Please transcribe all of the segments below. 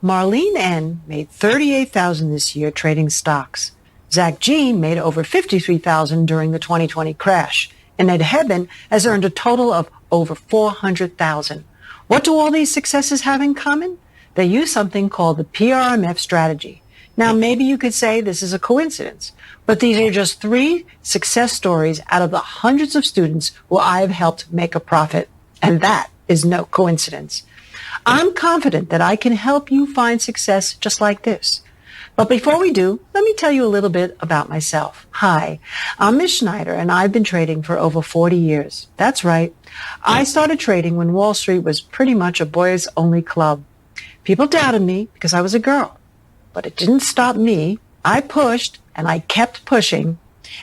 Marlene N. made $38,000 this year trading stocks. Zach Jean made over $53,000 during the 2020 crash. And Ed Hebben has earned a total of over $400,000. What do all these successes have in common? They use something called the PRMF strategy. Now, maybe you could say this is a coincidence, but these are just 3 success stories out of the hundreds of students who I have helped make a profit. And that is no coincidence. I'm confident that I can help you find success just like this. But before we do, let me tell you a little bit about myself. Hi, I'm Mish Schneider, and I've been trading for over 40 years. That's right. I started trading when Wall Street was pretty much a boys-only club. People doubted me because I was a girl. But it didn't stop me. I pushed, and I kept pushing.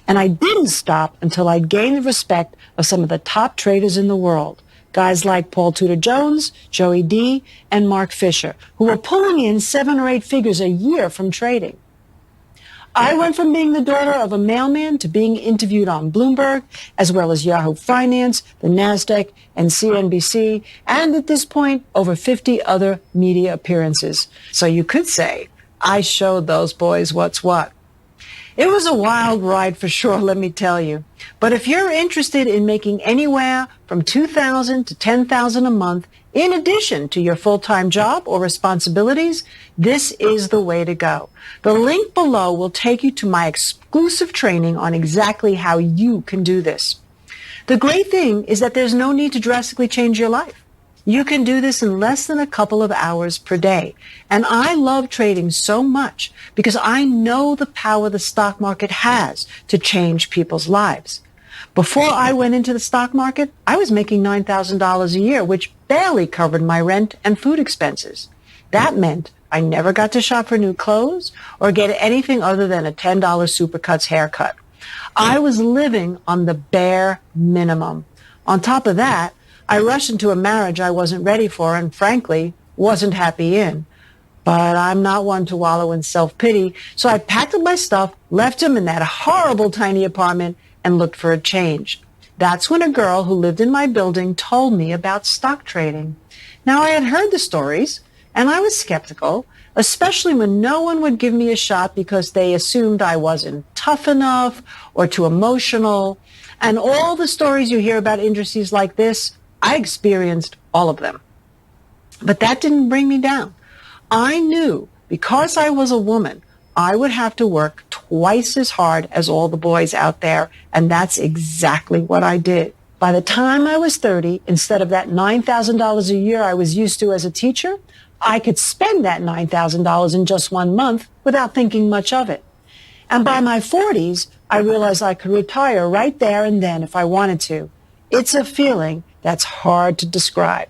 And I didn't stop until I gained the respect of some of the top traders in the world. Guys like Paul Tudor Jones, Joey D., and Mark Fisher, who were pulling in 7 or 8 figures a year from trading. I went from being the daughter of a mailman to being interviewed on Bloomberg, as well as Yahoo Finance, the NASDAQ, and CNBC, and at this point, over 50 other media appearances. So you could say, I showed those boys what's what. It was a wild ride for sure, let me tell you. But if you're interested in making anywhere from $2,000 to $10,000 a month, in addition to your full-time job or responsibilities, this is the way to go. The link below will take you to my exclusive training on exactly how you can do this. The great thing is that there's no need to drastically change your life. You can do this in less than a couple of hours per day. And I love trading so much because I know the power the stock market has to change people's lives. Before I went into the stock market, I was making $9,000 a year, which barely covered my rent and food expenses. That meant I never got to shop for new clothes or get anything other than a $10 Supercuts haircut. I was living on the bare minimum. On top of that, I rushed into a marriage I wasn't ready for and, frankly, wasn't happy in. But I'm not one to wallow in self-pity, so I packed up my stuff, left him in that horrible tiny apartment, and looked for a change. That's when a girl who lived in my building told me about stock trading. Now, I had heard the stories, and I was skeptical, especially when no one would give me a shot because they assumed I wasn't tough enough or too emotional. And all the stories you hear about industries like this, I experienced all of them. But that didn't bring me down. I knew because I was a woman, I would have to work twice as hard as all the boys out there, and that's exactly what I did. By the time I was 30, instead of that $9,000 a year I was used to as a teacher, I could spend that $9,000 in just 1 month without thinking much of it. And by my 40s, I realized I could retire right there and then if I wanted to. It's a feeling that's hard to describe.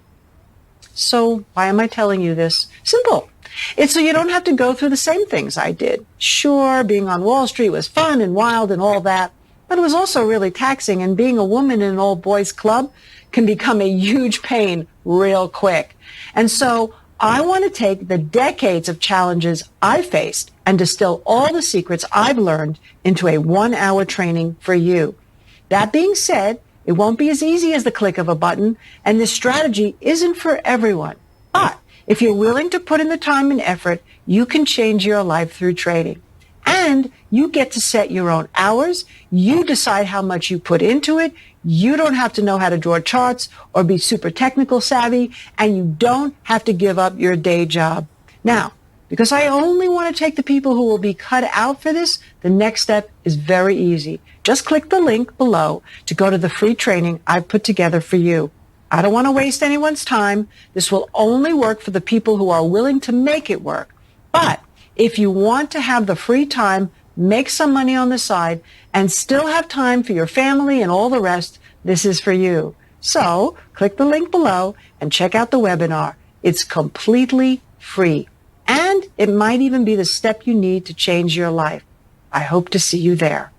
So why am I telling you this? Simple. It's so you don't have to go through the same things I did. Sure, being on Wall Street was fun and wild and all that, but it was also really taxing, and being a woman in an all-boys club can become a huge pain real quick. And so I want to take the decades of challenges I faced and distill all the secrets I've learned into a 1-hour training for you. That being said, it won't be as easy as the click of a button, and this strategy isn't for everyone. But if you're willing to put in the time and effort, you can change your life through trading. And you get to set your own hours. You decide how much you put into it. You don't have to know how to draw charts or be super technical savvy, and you don't have to give up your day job. Now, because I only want to take the people who will be cut out for this, the next step is very easy. Just click the link below to go to the free training I've put together for you. I don't want to waste anyone's time. This will only work for the people who are willing to make it work. But if you want to have the free time, make some money on the side, and still have time for your family and all the rest, this is for you. So click the link below and check out the webinar. It's completely free. And it might even be the step you need to change your life. I hope to see you there.